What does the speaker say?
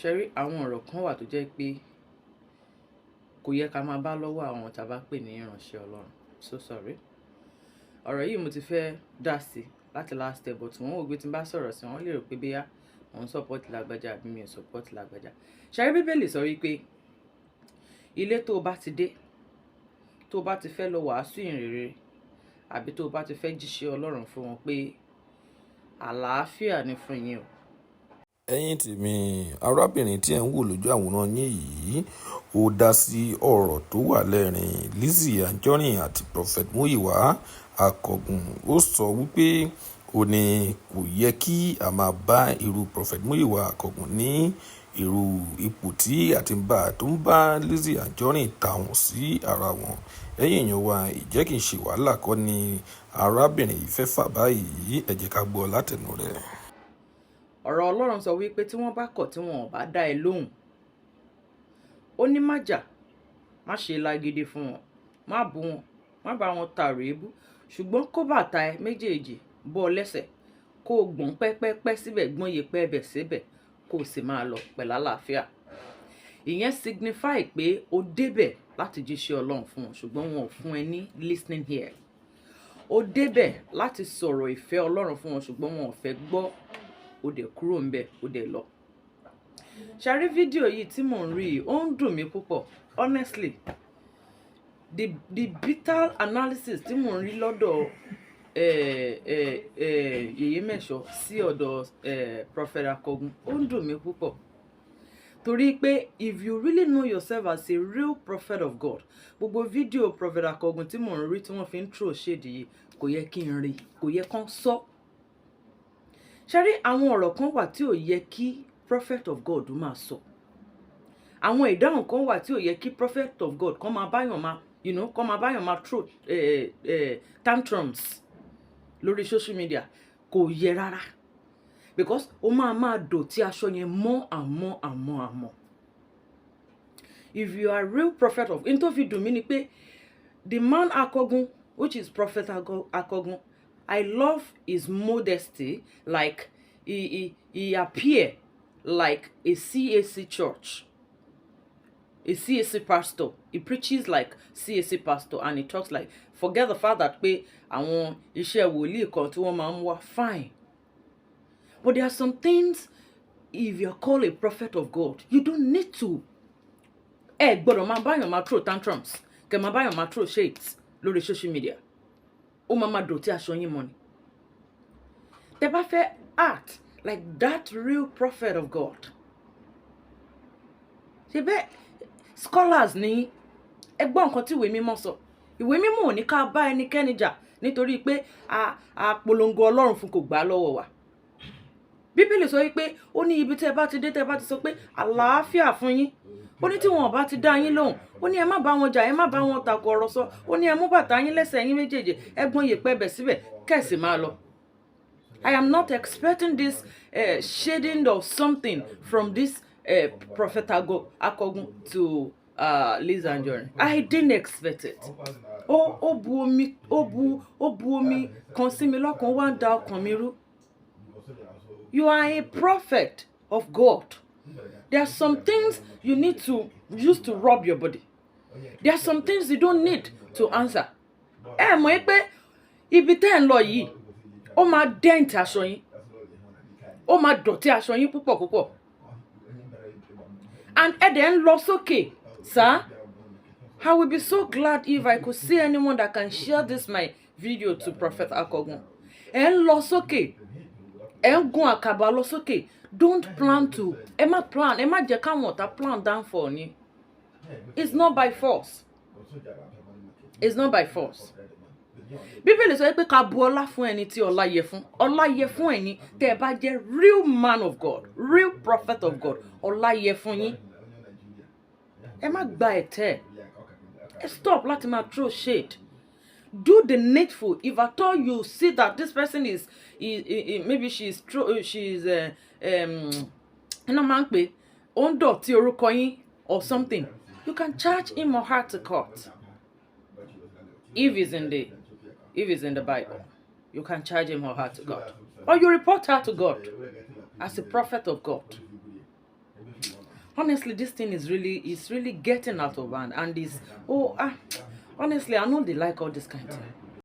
ṣẹ́rí àwọn ọ̀rọ̀ kan wà tó jẹ́ pé kò yẹ ká máa bá lọ́wọ́ àwọn tá a bá pè ní ìránṣẹ́ Ọlọ́run. So sorry. Ọ̀rọ̀ yìí mo ti fẹ́ dá sí láti last step, but wọ́n wò pé tí n bá sọ̀rọ̀ sí wọn lè rò pé bóyá wọ́n ń support lágbájá àbí mi ò support lágbájá. ṣẹ́rí Bíbélì sọ wípé ilé tó o bá ti dé, tó o bá ti fẹ́ lọ wàásù ìrere àbí tó o bá ti fẹ́ jíṣẹ́ Ọlọ́run fún wọn pé àlàáfíà ni fún yín o. ẹ̀yin tèmi, arábìnrin tí ẹ̀ ń wò lójú àwòrán yín yìí ó dá sí ọ̀rọ̀ tó wà lẹ́rìn Lizzy Anjorin àti Prophet MUYIWA Akọgun. Ó sọ wípé ó ní kò yẹ kí a máa bá irú Prophet MUYIWA Akọgun ní irú ipò tí àti tó ń bá Lizzy Anjorin tàwọn sí ara wọn. ẹ̀yin èèyàn wa, ìjẹ́ kì í ṣe wàhálà kọ́ ni arábìnrin yìí fẹ́ fà báyìí. ẹ jẹ́ ká gbọ́ látẹnu rẹ̀. ọ̀rọ̀ Ọlọ́run sọ wípé tí wọ́n bá kọ̀ tí wọn ò bá dá ẹ lóhùn, ó ní má jà, má ṣe lágídí fún wọn, má bú wọn, má bá wọn tààrọ̀ èébú, ṣùgbọ́n kó bàtà ẹ méjèèjì bọ́ ọ lẹ́sẹ̀, kó o gbọ̀n pẹ́pẹ́pẹ́ síbẹ̀, gbọ́n yẹpẹ́ ẹbẹ̀ síbẹ̀, kó o sì máa lọ pẹ̀lú àlàáfíà. ìyẹn signify pé o débẹ̀ láti jíṣẹ́ Ọlọ́run fún wọn, ṣùgbọ́n wọn ò fún ẹ ní listening here. o débẹ̀ láti sọ̀rọ̀ ìfẹ́ Ọlọ́run fún wọn, ṣùgbọ́n wọn ò fẹ́ gbọ́. ó dẹ̀ kúrò ńbẹ̀, ó dẹ̀ lọ. ṣàrí fídíò yìí tí mò ń rí yìí, ó ń dùn mí púpọ̀. Honestly, the bitter analysis tí mò ń rí lọ́dọ̀ Yèyé Mẹ́ṣọ́ sí ọ̀dọ̀ Prophet Akọgun, ó ń dùn mí púpọ̀. torí pé if you really know yourself as a real prophet of God, gbogbo fídíò Prophet Akọgun tí mò ń rí tí wọ́n fi ń throw shade yìí kò yẹ kí n rí, kò yẹ kán sọ. ṣẹ́rí àwọn ọ̀rọ̀ kan wà tí ò yẹ kí prophet of God máa sọ. àwọn ìdáhùn kan wà tí ò yẹ kí prophet of God kán máa báyàn máa kán máa báyàn máa throw tantrums lórí social media. kò yẹ rárá, because ó máa dọ̀tí aṣọ yẹn mọ́ àmọ́. if you are real prophet of, in tó fi dùn mí ni pé the man Akọgun, which is Prophet Akọgun, I love his modesty. Like he appear like a CAC church, a CAC pastor. He preaches like CAC pastor, and he talks like, forget the fact that pé àwọn iṣẹ́ wòlíì kan tí wọ́n máa ń wá, fine. But there are some things, if you're called a prophet of God, you don't need to. Gbọ́dọ̀ máa báyàn máa throw tantrums, kẹ́ máa báyàn máa throw shades lórí social media. ó máa dọ̀tí aṣọ yín mọ́ ni. tẹ́ bá fẹ́ act like that real prophet of God, ṣe bẹ́ẹ̀ scholars ní ẹgbọ́n nǹkan tí ìwé mímọ́ sọ. ìwé mímọ́ ò ní ká bá ẹnikẹ́ni jà nítorí pé a polongo Ọlọ́run fún, kò gbà lọ́wọ́ wa. Bíbélì sọ wípé ó ní ibi tẹ́ bá ti dé, tẹ́ bá ti sọ pé àlàáfíà fún yín, ó ní tí wọn ò bá ti dá yín lóhùn, ó ní ẹ má bá wọn jà, ẹ má bá wọn takò ọ̀rọ̀ sọ, ó ní ẹ mú bàtà yín lẹ́sẹ̀ yín méjèèjì, ẹ gbọ́n yẹ̀pẹ̀ ẹbẹ̀ síbẹ̀, kẹ́sì máa lọ. I am not expecting this shading of something from this Prophet Akọgun to Lizzy Anjorin. I didn't expect it. ó bu omi kan sí mi lọ́kàn, wá ń da ọkàn mi rú. You are a prophet of God. There are some things you need to use to rub your body. There are some things you don't need to answer. Mọ̀ pé ibi tẹ́ ń lọ yìí, ó máa dent aṣọ yín, ó máa dọ̀tí aṣọ yín púpọ̀. And dẹ̀ ń lọ sókè, sir. I will be so glad if I could see anyone that can share this my video to Prophet Akọgun. ń lọ sókè, ń gun àkàbà lọ sókè. Don't plan to. Ẹ má jẹ́ káwọn ọ̀tá plan down for yín. It's not by force. It's not by force. Bíbélì sọ pé ká bu ọlá fún ẹni tí ọlá yẹ fún. Ọlá yẹ fún ẹ̀yin tẹ́ ẹ bá jẹ́ real man of God, real prophet of God. Ọlá yẹ fún yín. Ẹ má gba ẹ̀tẹ́. Stop láti máa throw shade. Do the needful. If at all you see that this person is maybe she's máa ń pè ó ń dọ̀tí orúkọ yín or something, you can charge him or her to court. If it's in the Bible, you can charge him or her to God, or you report her to God as a prophet of God. Honestly, this thing is really getting out of hand, and is honestly, I know they like all this kind of thing.